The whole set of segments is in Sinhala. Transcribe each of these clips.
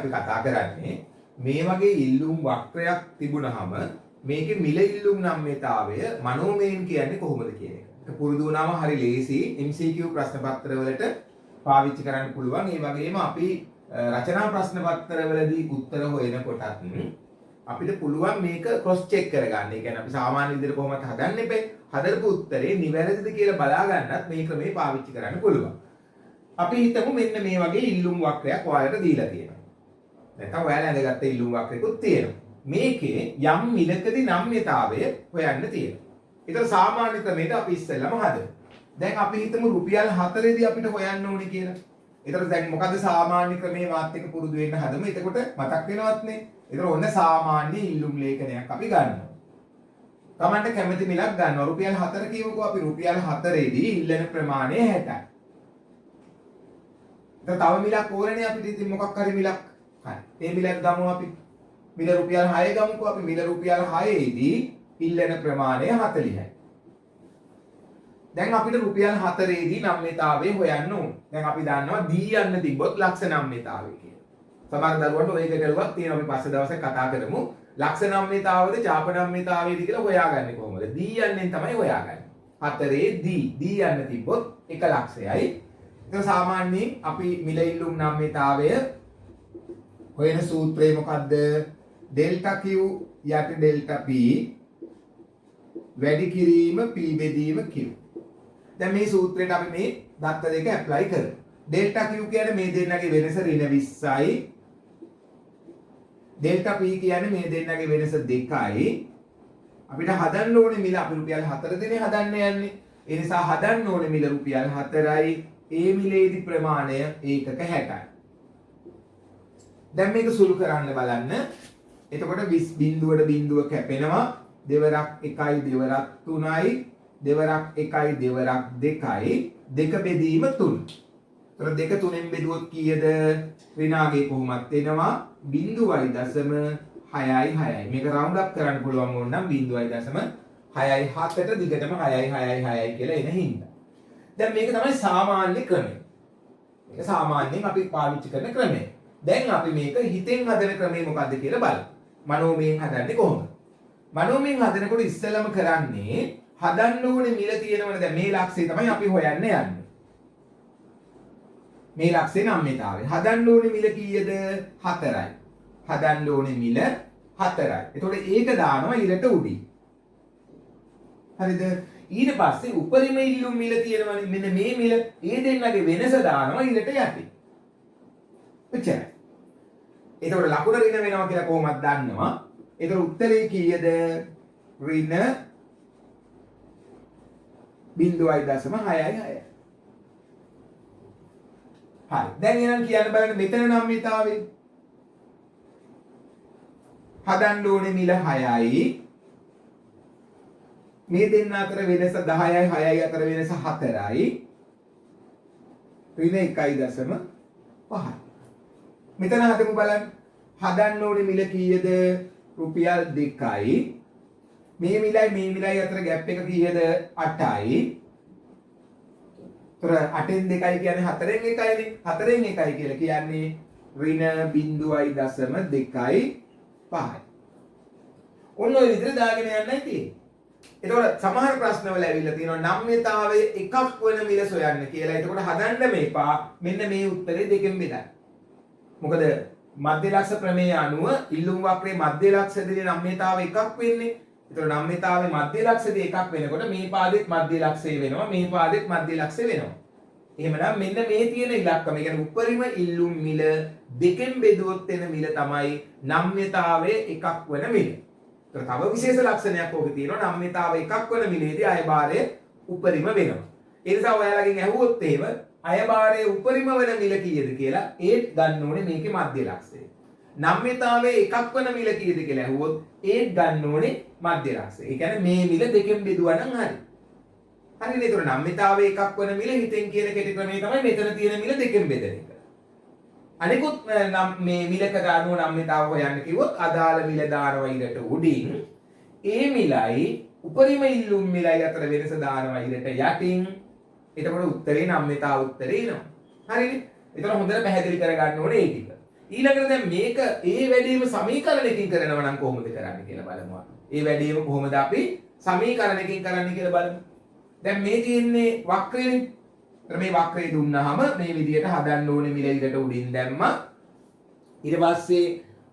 අපි කතා කරන්නේ මේ වගේ ඉල්ලුම් වක්‍රයක් තිබුණාම මේකේ මිල ඉල්ලුම් නම්‍යතාවය මනෝමයෙන් කියන්නේ කොහොමද කියන එක. ඒක පුරුදු වුණාම හරි ලේසි MCQ ප්‍රශ්න පත්‍ර වලට පාවිච්චි කරන්න පුළුවන්. ඒ වගේම අපි රචනා ප්‍රශ්න පත්‍රවලදී උත්තර හොයනකොටත් අපිට පුළුවන් මේක ක්‍රොස් චෙක් කරගන්න. ඒ කියන්නේ අපි සාමාන්‍ය විදිහට කොහොමද හදන්න එපේ. හදපු උත්තරේ නිවැරදිද කියලා බලා ගන්නත් මේ ක්‍රමේ පාවිච්චි කරන්න පුළුවන්. අපි හිතමු මෙන්න මේ වගේ ඉල්ලුම් වක්‍රයක් ඔයාලට දීලා තියෙනවා. නැත්නම් ඔයාලා ඇඳගත්ත ඉල්ලුම් වක්‍රයකුත් තියෙනවා. මේකේ යම් මිලකදී නම්‍යතාවය හොයන්න තියෙනවා. ඒතර සාමාන්‍ය ක්‍රමයට අපි ඉස්සෙල්ලම හදමු. දැන් අපි හිතමු රුපියල් 4දී අපිට හොයන්න ඕනේ කියලා. ඒතර දැන් මොකද්ද සාමාන්‍ය ක්‍රමේ වාත් එක පුරුදු වෙන්න හදමු. එතකොට මතක් වෙනවත් නේ. ඒතර ඔන්න සාමාන්‍ය ඉල්ලුම් ලේඛනයක් අපි ගන්නවා. තමන්ට කැමති මිලක් ගන්නවා. රුපියල් 4 කියවකෝ අපි රුපියල් 4දී ඉල්ලන ප්‍රමාණය 60යි. දැන් තව මිලක් ඕනනේ අපිට ඉතින් මොකක් හරි මිලක්. හරි. ඒ මිලක් ගමු අපි. මිල රුපියල් 6 ගමුකෝ අපි. මිල රුපියල් 6දී ඉල්ලන ප්‍රමාණය 40යි. දැන් අපිට රුපියල් 4දී නම්‍යතාවය හොයන්න ඕන. දැන් අපි දන්නවා දී යන්න තිබ්බොත් ලක්ෂ නම්‍යතාවය කියලා. සමහර දරුවන්ට ඔය එක කරුවක් තියෙනවා. අපි පස්සේ දවසේ කතා කරමු. ලක්ෂ නම්‍යතාවද චාප නම්‍යතාවයද කියලා හොයාගන්නේ කොහොමද? දී යන්නෙන් තමයි හොයාගන්නේ. 4දී දී යන්න තිබ්බොත් 1 ලක්ෂයයි. ඒක සාමාන්‍යයෙන් අපි මිල ඉල්ලුම් නම්‍යතාවය හොයන සූත්‍රය මොකද්ද? ඩෙල්ටා Q යට ඩෙල්ටා P වැඩි කිරීම P බෙදීම Q. දැන් මේ සූත්‍රයට අපි මේ දත්ත දෙක ඇප්ලයි කරමු. ඩෙල්ටා Q කියන්නේ මේ දෙන්නගේ වෙනස ඍණ 20යි. ඩෙල්ටා P කියන්නේ මේ දෙන්නගේ වෙනස 2යි. අපිට හදන්න ඕනේ මිල අපි රුපියල් 4 දෙනේ හදන්න යන්නේ. ඒ නිසා හදන්න ඕනේ මිල රුපියල් 4යි. ඒ මිලේදී ප්‍රමාණය ඒකක 60යි. දැන් මේක සුළු කරන්න බලන්න. එතකොට 20 බිඳුවට බිඳුව කැපෙනවා. දෙවරක් 1යි දෙවරක් 3යි. දෙවරක් 1යි දෙවරක් 2යි. 2 බෙදීම 3. ඒතර 2 3ෙන් බෙදුවොත් කීයද? ඍණාගේ කොහොමත් එනවා 0.6යි 6යි. මේක රවුන්ඩ් අප් කරන්න පුළුවන් වුණ නම් 0.6යි 7ට දිගටම 6යි 6යි 6යි කියලා එන හින්දා. දැන් මේක තමයි සාමාන්‍ය ක්‍රමය. මේක සාමාන්‍යයෙන් අපි පාවිච්චි කරන ක්‍රමය. දැන් අපි මේක හිතෙන් හදන ක්‍රමය මොකද්ද කියලා බලමු. මනෝමයෙන් හදන්නේ කොහොමද? මනෝමයෙන් හදනකොට ඉස්සෙල්ලම කරන්නේ හදන්න ඕනේ මිල තියෙනවනේ. දැන් මේ ලක්ෂය තමයි අපි හොයන්න යන්නේ. මේ ලක්ෂේ නම්‍යතාවය. හදන්න ඕනේ මිල කීයද? 4යි. හදන්න ඕනේ මිල 4යි. එතකොට ඒක දානවා ඉරට උඩින්. හරිද? ඊට පස්සේ උපරිම ඉල්ලුම් මිල තියෙනවනේ. මෙන්න මේ මිල ඒ දෙන්නගේ වෙනස දානවා ඉරට යටින්. එච්චරයි. එතකොට ලකුණ ඍණ වෙනවා කියලා කොහොමද දන්නවා? එතකොට උත්තරේ කීයද? ඍණ 0.6යි 6යි. හරි. දැන් එහෙනම් කියන්න බලන්න මෙතන නම්‍යතාවය. හදන්න ඕනේ මිල 6යි. මේ දෙන්න අතර වෙනස 10යි 6යි අතර වෙනස 4යි. ඍණ 1.5යි. මෙතන හදමු බලන්න. හදන්න ඕනේ මිල කීයද? රුපියල් 2යි. මේ මිලයි අතර ગેප් එක කීයද? 8යි. තොර 8න් 2යි කියන්නේ 4න් 1යිනේ. 4න් 1යි කියලා කියන්නේ ඍණ 0.2යි 5යි. ඔන්න ඔය විදිහට දාගෙන යන්නයි තියෙන්නේ. එතකොට සමහර ප්‍රශ්නවල ඇවිල්ලා තියෙනවා නම්‍යතාවය එකක් වෙන මිල සොයන්න කියලා. එතකොට හදන්න මේපා මෙන්න මේ උත්තරේ දෙකෙන් බෙදන්න. මොකද මධ්‍ය ලක්ෂ ප්‍රමේය අනුව ඉල්ලුම් වක්‍රයේ මධ්‍ය ලක්ෂයේදී නම්‍යතාවය එකක් වෙන්නේ. එතකොට නම්‍යතාවයේ මධ්‍ය ලක්ෂයේදී එකක් වෙනකොට මේ පාදෙත් මධ්‍ය ලක්ෂය වෙනවා. මේ පාදෙත් මධ්‍ය ලක්ෂය වෙනවා. එහෙමනම් මෙන්න මේ තියෙන ඉලක්කම. ඒ කියන්නේ උපරිම ඉල්ලුම් මිල දෙකෙන් බෙදුවොත් එන මිල තමයි නම්‍යතාවයේ එකක් වෙන මිල. තව විශේෂ ලක්ෂණයක් ඕකේ තියෙනවා. නම්‍යතාවය එකක් වෙන මිලේදී අයභාරය උපරිම වෙනවා. ඒ නිසා ඔයාලගෙන් ඇහුවොත් එහෙම අයභාරයේ උපරිම වෙන මිල කීයද කියලා ඒත් ගන්න ඕනේ මේකේ මධ්‍ය ලක්ෂය. නම්‍යතාවයේ එකක් වෙන මිල කීයද කියලා ඇහුවොත් ඒත් ගන්න ඕනේ මධ්‍ය ලක්ෂය. ඒ කියන්නේ මේ මිල දෙකෙන් බෙදුවා නම් හරි. හරිනේ. ඒතර නම්‍යතාවයේ එකක් වෙන මිල හිතෙන් කියන කෙටි ක්‍රමය තමයි මෙතන තියෙන මිල දෙකෙන් බෙදන එක. අනිකුත් මේ මිලකට අනුව නම්‍යතාව හොයන්න කිව්වොත් අදාළ මිල දානවා ඉරට උඩින්. ඒ මිලයි උපරිම ඉල්ලුම් මිලයි අතර වෙනස දානවා ඉරට යටින්. එතකොට උත්තරේ නම්‍යතාව උත්තරේ එනවා. හරිනේ. එතකොට හොඳට පැහැදිලි කරගන්න ඕනේ ඒ ටික. ඊළඟට දැන් මේක ඒ වැඩේම සමීකරණයකින් කරනවා නම් කොහොමද කරන්නේ කියලා බලමු. ඒ වැඩේම කොහොමද අපි සමීකරණයකින් කරන්නේ කියලා බලමු. දැන් මේ තියෙන්නේ වක්‍රයනේ. මේ වක්‍රය දුන්නාම මේ විදියට හදන්න ඕනේ මිල ඉරට උඩින් දැම්මා. ඊට පස්සේ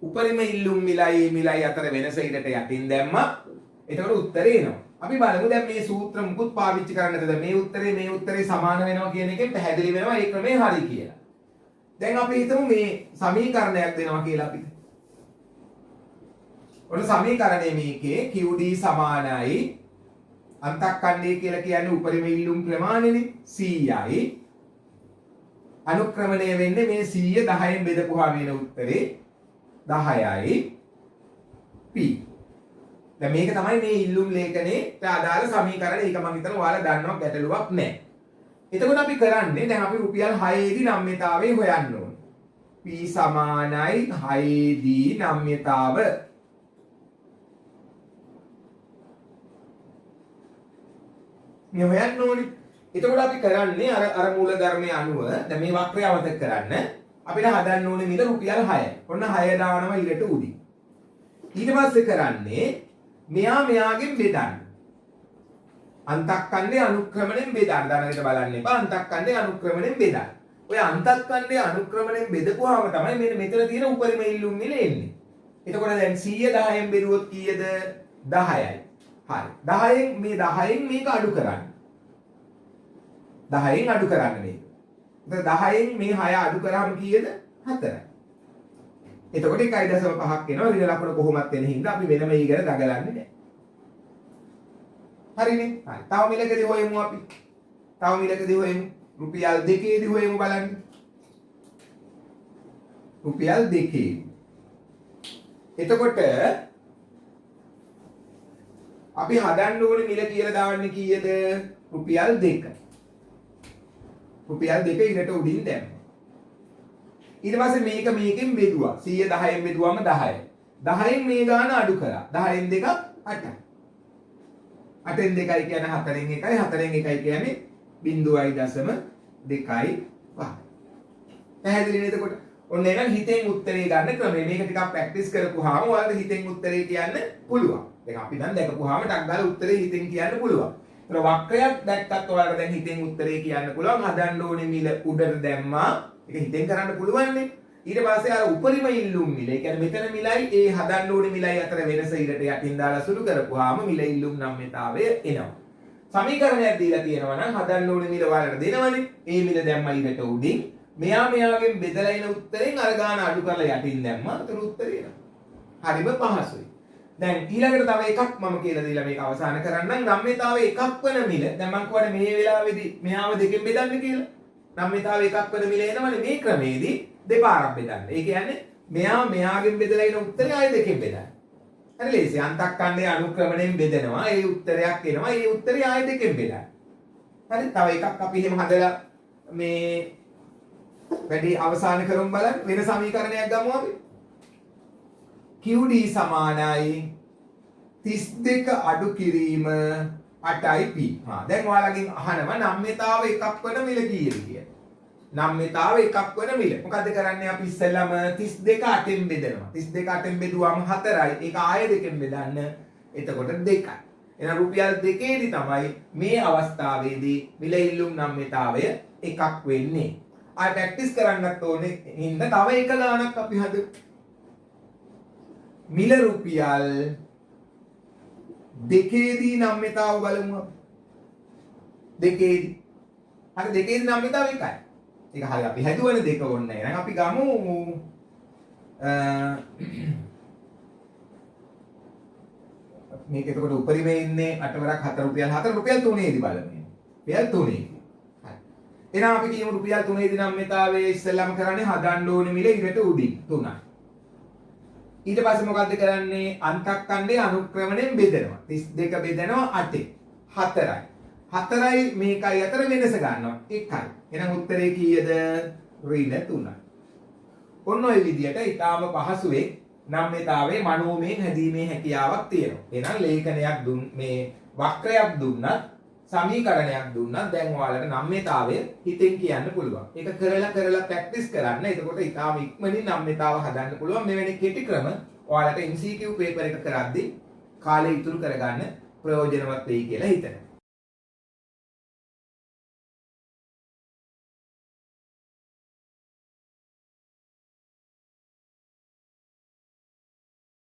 උපරිම ඉල්ලුම් මිලයි අතර වෙනස ඉරට යටින් දැම්මා. එතකොට උත්තරේ එනවා. අපි බලමු දැන් මේ සූත්‍ර මුකුත් පාවිච්චි කරන්නද මේ උත්තරේ සමාන වෙනවා කියන එකෙන් පැහැදිලි වෙනවා ඒ ක්‍රමය හරි කියලා. දැන් අපි හිතමු මේ සමීකරණයක් දෙනවා කියලා අපිට. ඔන්න සමීකරණය මේකේ QD සමානයි අන්තක්කණ්ඩය කියලා කියන්නේ උපරිම ඉල්ලුම් ප්‍රමාණයනේ 100යි. අනුක්‍රමණය වෙන්නේ මේ 100 10න් බෙදපුවාම එන උත්තරේ 10යි P. දැන් මේක තමයි මේ ඉල්ලුම් ලේඛනයේ අදාළ සමීකරණ. ඒක මම හිතනවා ඔයාලා දන්නවා ගැටලුවක් නැහැ. එතකොට අපි කරන්නේ දැන් අපි රුපියල් 6 දී නම්‍යතාවය හොයන්න ඕනේ. P සමානයි 6 දී නම්‍යතාව. මේ හොයන්න ඕනේ. එතකොට අපි කරන්නේ අර මූල ධර්මයේ අනුව දැන් මේ වක්‍රය අවතක කරන්න අපිට හදන්න ඕනේ මිල රුපියල් 6යි. ඔන්න 6 දානවා ඉරට උඩින්. ඊට පස්සේ කරන්නේ මෙයාගෙන් බෙදන්න. අන්තක්කණ්ඩේ අනුක්‍රමණයෙන් බෙදන්න. දැනකට බලන්න එපා. අන්තක්කණ්ඩේ අනුක්‍රමණයෙන් බෙදන්න. ඔය අන්තක්කණ්ඩේ අනුක්‍රමණයෙන් බෙදපුවාම තමයි මෙතන තියෙන උපරිම ඉල්ලුම් මිල එන්නේ. එතකොට දැන් 100 10න් බෙදුවොත් කීයද? 10යි. හරි. 10න් මේක අඩු කරන්න. 10න් අඩු කරන්න මේක. එතකොට 10න් මේ 6 අඩු කරාම කීයද? 4යි. එතකොට 1.5ක් එනවා. ඍණ ලකුණ කොහොමත් එන හින්දා අපි වෙනම ඊගර දගලන්නේ නැහැ. හරිනේ. හරි. තව මිලකදී හොයමු අපි. තව මිලකදී හොයමු. රුපියල් 2ේදී හොයමු බලන්න. රුපියල් 2. එතකොට අපි හදන්න ඕනේ මිල කියලා දාන්නේ කීයද? රුපියල් 2. රුපියල් 2 ඉරට උඩින් දැම්මා. ඊට පස්සේ මේකෙන් බෙදුවා. 100 10න් බෙදුවම 10යි. 10න් මේ ගාන අඩු කරා. 10න් 2ක් 8යි. 8න් 2යි කියන්නේ 4න් 1යි. 4න් 1යි කියන්නේ 0.25. පැහැදිලි නේද? එතකොට ඔන්න එහෙනම් හිතෙන් උත්තරේ ගන්න ක්‍රමය. මේක ටිකක් ප්‍රැක්ටිස් කරපුවාම ඔයාලට හිතෙන් උත්තරේ කියන්න පුළුවන්. දැන් අපි දැන් දැකපුවාම ටක් ගාලා උත්තරේ හිතෙන් කියන්න පුළුවන්. ඒතර වක්‍රයක් දැක්කත් ඔයාලට දැන් හිතෙන් උත්තරේ කියන්න පුළුවන්. හදන්න ඕනේ මිල උඩට දැම්මා. ඒක හිතෙන් කරන්න පුළුවන්නේ. ඊට පස්සේ අර උපරිම ඉල්ලුම් මිල. ඒ කියන්නේ මෙතන මිලයි ඒ හදන්න ඕනේ මිලයි අතර වෙනස ඉරට යටින් දාලා සුළු කරපුවාම මිල ඉල්ලුම් නම්‍යතාවය එනවා. සමීකරණයක් දීලා තියෙනවා නම් හදන්න ඕනේ මිල ඔයාලට දෙනවනේ. ඒ මිල දැම්මා ඉරට උඩින්. මෙයාගෙන් බෙදලා එන උත්තරෙන් අර ගාන අඩු කරලා යටින් දැම්මා. ඒතර උත්තරය එනවා. හරිම පහසුයි. දැන් ඊළඟට තව එකක් මම කියලා දීලා මේක අවසන් කරන්නම්. නම්‍යතාවය එකක් වෙන මිල. දැන් මම කියවනේ මේ වෙලාවේදී මෙයාව දෙකෙන් බෙදන්න කියලා. නම්‍යතාවය එකක් වෙන මිල එනවනේ මේ ක්‍රමේදී දෙපාරක් බෙදන්න. ඒ කියන්නේ මෙයාගෙන් බෙදලා එන උත්තරය ආයෙ දෙකෙන් බෙදන්න. හරි ලේසි. අන්තක්කණ්ඩේ අනුක්‍රමණයෙන් බෙදනවා. ඒ උත්තරයක් එනවා. ඒ උත්තරය ආයෙ දෙකෙන් බෙදන්න. හරි. තව එකක් අපි එහෙම හදලා මේ වැඩි අවසන් කරමු බලන්න. වෙන සමීකරණයක් ගමු අපි. QD සමානයි 32 අඩු කිරීම 8යි P. දැන් ඔයාලගෙන් අහනවා නම්‍යතාව එකක් වෙන මිල කීයද කියලා. නම්‍යතාව එකක් වෙන මිල. මොකද්ද කරන්නේ අපි ඉස්සෙල්ලාම 32 8ෙන් බෙදනවා. 32 8ෙන් බෙදුවාම 4යි. ඒක ආයෙ දෙකෙන් බෙදන්න. එතකොට 2යි. එහෙනම් රුපියල් 2ේදී තමයි මේ අවස්ථාවේදී මිල ඉල්ලුම් නම්‍යතාවය එකක් වෙන්නේ. ආයෙ ප්‍රැක්ටිස් කරන්නත් ඕනේ. හින්දා තව එක ගානක් අපි හදමු. මිල රුපියල් 2ේදී නම්‍යතාව බලමු අපි. 2ේදී. හරි 2ේදී නම්‍යතාව එකයි. ඒක හරි අපි හැදුවනේ 2 ඕනේ නැහැ. එහෙනම් අපි ගමු මේක එතකොට උපරිමේ ඉන්නේ 8 වරක් 4 රුපියල් 4 රුපියල් 3ේදී බලමු. රුපියල් 3ේදී. හරි. එහෙනම් අපි කියමු රුපියල් 3ේදී නම්‍යතාවයේ ඉස්සෙල්ලාම කරන්නේ හදන්න ඕනේ මිල ඉරට උඩින් 3යි. ඊට පස්සේ මොකද්ද කරන්නේ? අන්තක්කණ්ඩේ අනුක්‍රමණයෙන් බෙදනවා. 32 බෙදනවා 8ෙන්. 4යි. 4යි මේකයි අතර වෙනස ගන්නවා 1යි. එහෙනම් උත්තරේ කීයද? ඍණ 3යි. ඔන්න ඔය විදිහට ඊටාම පහසුවෙන් නම්‍යතාවයේ මනෝමයෙන් හැදීමේ හැකියාවක් තියෙනවා. එහෙනම් ලේඛනයක් මේ වක්‍රයක් දුන්නත් සමීකරණයක් දුන්නා දැන් ඔයාලට නම්‍යතාවය හිතෙන් කියන්න පුළුවන්. ඒක කරලා ප්‍රැක්ටිස් කරන්න. එතකොට ඊටාම ඉක්මනින් නම්‍යතාව හදන්න පුළුවන්. මෙවැනි කෙටි ක්‍රම ඔයාලට MCQ පේපර් එක කරද්දී කාලය ඉතුරු කරගන්න ප්‍රයෝජනවත් වෙයි කියලා හිතනවා.